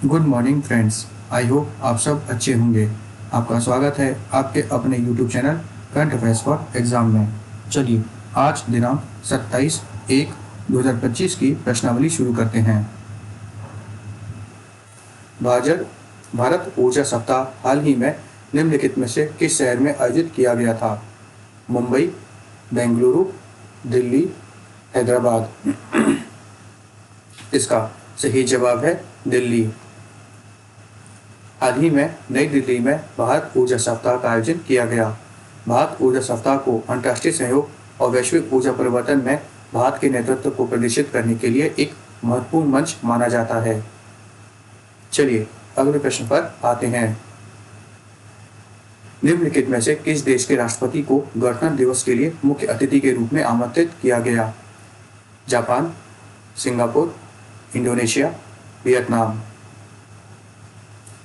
Good morning friends. I hope आप सब अच्छे होंगे। आपका स्वागत है आपके अपने YouTube channel current affairs for exam में। चलिए आज दिनांक 27/1/2025 की प्रश्नावली शुरू करते हैं। भारत भारत ऊर्जा सप्ताह हाल ही में निम्नलिखित में से किस शहर में आयोजित किया गया था? मुंबई, बेंगलुरु, दिल्ली, हैदराबाद। इसका सही जवाब है दिल्ली। हाल ही में नई दिल्ली में भारत ऊर्जा सप्ताह का आयोजन किया गया। भारत ऊर्जा सप्ताह को अंतर्राष्ट्रीय सहयोग और वैश्विक ऊर्जा परिवर्तन में भारत के नेतृत्व को प्रदर्शित करने के लिए एक महत्वपूर्ण मंच माना जाता है। चलिए अगले प्रश्न पर आते हैं। निम्नलिखित में से किस देश के राष्ट्रपति को गणतंत्र दिवस के लिए मुख्य अतिथि के रूप में आमंत्रित किया गया? Japan, Singapore, Indonesia, Vietnam.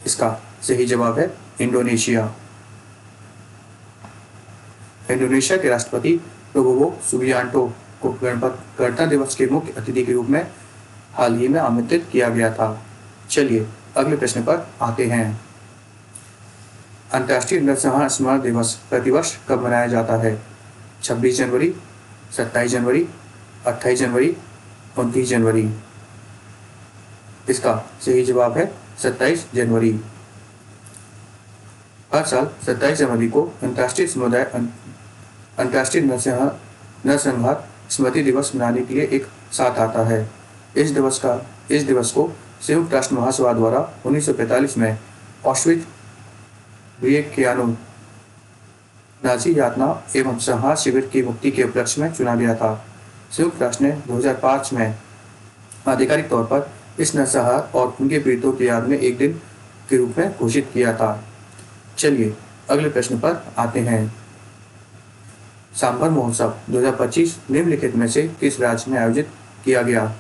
इसका सही जवाब है इंडोनेशिया। इंडोनेशिया के राष्ट्रपति प्रबोवो सुबियांटो को गणतंत्र दिवस के मुख्य अतिथि के रूप में हाल ही में आमंत्रित किया गया था। चलिए अगले प्रश्न पर आते हैं। अंतर्राष्ट्रीय नरसंहार स्मरण दिवस प्रतिवर्ष कब मनाया जाता है? 26 जनवरी, 27 जनवरी, 28 जनवरी, 29 जनवरी। इसका सही जवाब है 27 जनवरी। हर साल 27 जनवरी को अंतर्राष्ट्रीय नरसंहार स्मृति दिवस मनाने के लिए एक साथ आता है। इस दिवस को संयुक्त राष्ट्र महासभा द्वारा 1945 में ऑश्विट्ज बिर्केनाउ नाजी यातना एवं संहार शिविर की मुक्ति के उपलक्ष्य में चुना गया था। संयुक्त राष्ट्र ने 2005 में आधिकारिक तौर पर इस नरसंहार और उनके पीड़ितों की याद में एक दिन के रूप में घोषित किया था। चलिए अगले प्रश्न पर आते हैं। सांभर महोत्सव 2025 निम्नलिखित में से किस राज्य में आयोजित किया गया?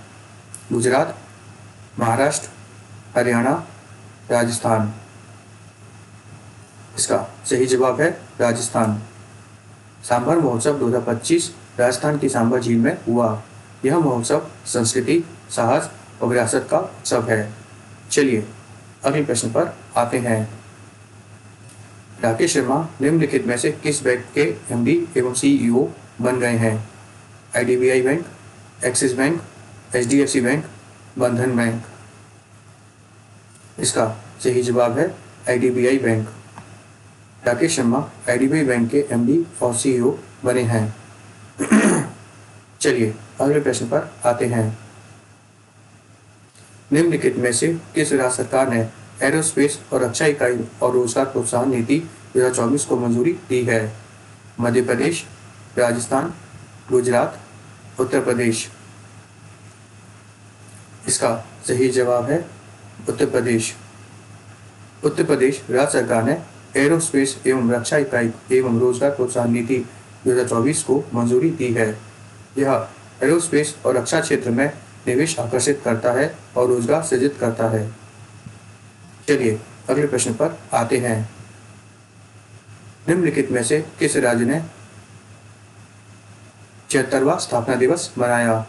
गुजरात, महाराष्ट्र, हरियाणा, राजस्थान। इसका सही जवाब है राजस्थान। सांभर महोत्सव 2025 राजस्थान की सांभर झील में हुआ। यह महोत्सव संस्कृति, साहस और विरासत का उत्सव है। चलिए अगले प्रश्न पर आते हैं। राकेश शर्मा निम्नलिखित में से किस बैंक के एमडी एवं सीईओ बन गए हैं? IDBI bank, axis bank, HDFC bank, बंधन बैंक। इसका सही जवाब है IDBI bank. Rakesh Sharma IDBI bank के एमडी और सीईओ बने हैं। चलिए अगले प्रश्न पर आते हैं। निम्नलिखित में से किस राज्य सरकार ने एरोस्पेस और रक्षा इकाई और रोजगार प्रोत्साहन नीति 2024 को मंजूरी दी है? मध्य प्रदेश, राजस्थान, गुजरात, उत्तर प्रदेश। इसका सही जवाब है उत्तर प्रदेश। उत्तर प्रदेश राज्य सरकार ने एरोस्पेस एवं रक्षा इकाई एवं रोजगार प्रोत्साहन नीति 2024 को मंजूरी दी है। यह एरोस्पेस और रक्षा क्षेत्र में निवेश आकर्षित करता है और रोजगार सृजित करता है। चलिए अगले प्रश्न पर आते हैं। निम्नलिखित में से किस राज्य ने 76वां स्थापना दिवस मनाया?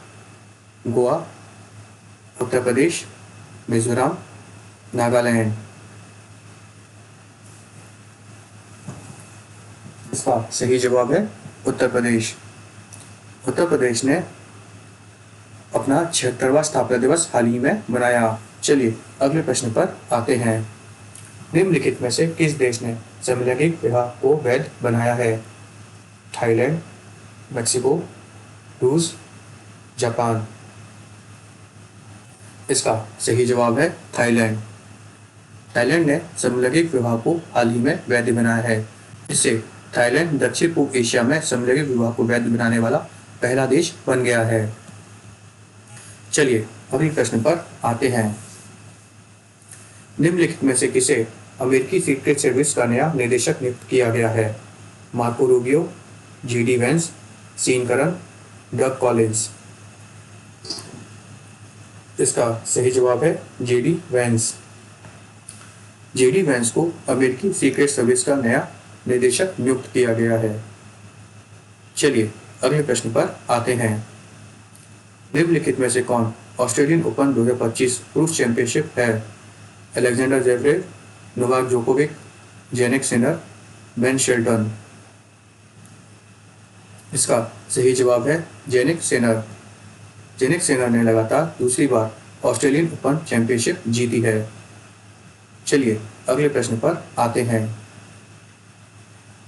गोवा, उत्तर प्रदेश, मिजोरम, नागालैंड। इसका सही जवाब है उत्तर प्रदेश। उत्तर प्रदेश ने अपना 76वां स्थापना दिवस हाल ही में मनाया। चलिए अगले प्रश्न पर आते हैं। निम्नलिखित में से किस देश ने समलैंगिक विवाह को वैध बनाया है? थाईलैंड, मेक्सिको, रूस, जापान। इसका सही जवाब है थाईलैंड। थाईलैंड ने समलैंगिक विवाह को हाल ही में वैध बनाया है। इससे थाईलैंड दक्षिण पूर्व एशिया में समलैंगिक विवाह को वैध बनाने वाला पहला देश बन गया है। चलिए अगले प्रश्न पर आते हैं। निम्नलिखित में से किसे अमेरिकी सीक्रेट सर्विस का नया निदेशक नियुक्त किया गया है? Marco Rubio, JD Vance, Sean Curran, Doug Collins. इसका सही जवाब है जीडी वेंस। जीडी वेंस को अमेरिकी सीक्रेट सर्विस का नया निदेशक नियुक्त किया गया है। चलिए अगले प्रश्न पर आते हैं। निम्नलिखित में से कौन ऑस्ट्रेलियन ओपन 2025 पुरुष चैंपियनशिप है? Alexander Zverev, Novak Djokovic, Jannik Sinner, Ben Shelton. इसका सही जवाब है जेनिक सिनर। जेनिक सिनर ने लगातार दूसरी बार ऑस्ट्रेलियन ओपन चैंपियनशिप जीती है। चलिए अगले प्रश्न पर आते हैं।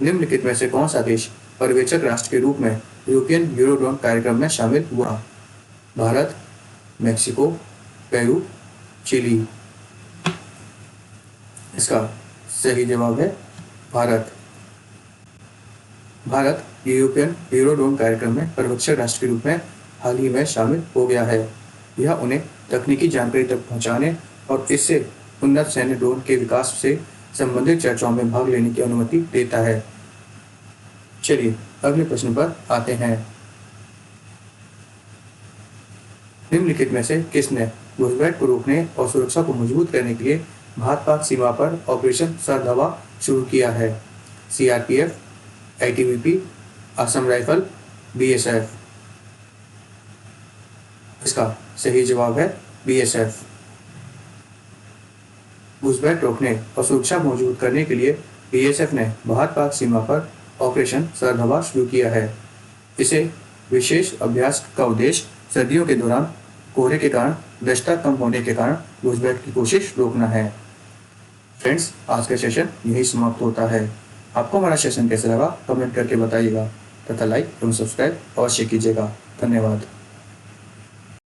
निम्नलिखित में से कौन सा देश पर्यवेक्षक राष्ट्र के रूप में यूरोपियन यूरोड्रोन कार्यक्रम में शामिल हुआ? भारत, मेक्सिको, पेरू, चिली। इसका सही जवाब है भारत। भारत यूरोपियन यूरोड्रोन कार्यक्रम में पर्यवेक्षक राष्ट्र के रूप में हाल ही में शामिल हो गया है। यह उन्हें तकनीकी जानकारी तक पहुंचाने और इससे उन्नत सैन्य ड्रोन के विकास से संबंधित चर्चाओं में भाग लेने की अनुमति देता है। चलिए अगले प्रश्न पर आते हैं। निम्नलिखित में से किसने घुसपैठ को रोकने और सुरक्षा को मजबूत करने के लिए भारत पाक सीमा पर ऑपरेशन सरदवा शुरू किया है? CRPF, ITBP, Assam rifle, BSF. इसका सही जवाब है बीएसएफ। घुसपैठ रोकने और सुरक्षा को मजबूत करने के लिए बीएसएफ ने भारत पाक सीमा पर ऑपरेशन सरदवा शुरू किया है। इसे विशेष अभ्यास का उद्देश्य सर्दियों के दौरान कोहरे के कारण दक्षता कम होने के कारण घुसपैठ की कोशिश रोकना है। फ्रेंड्स, आज का सेशन यही समाप्त होता है। आपको हमारा सेशन कैसा लगा कमेंट करके बताइएगा तथा लाइक एवं सब्सक्राइब अवश्य कीजिएगा। धन्यवाद।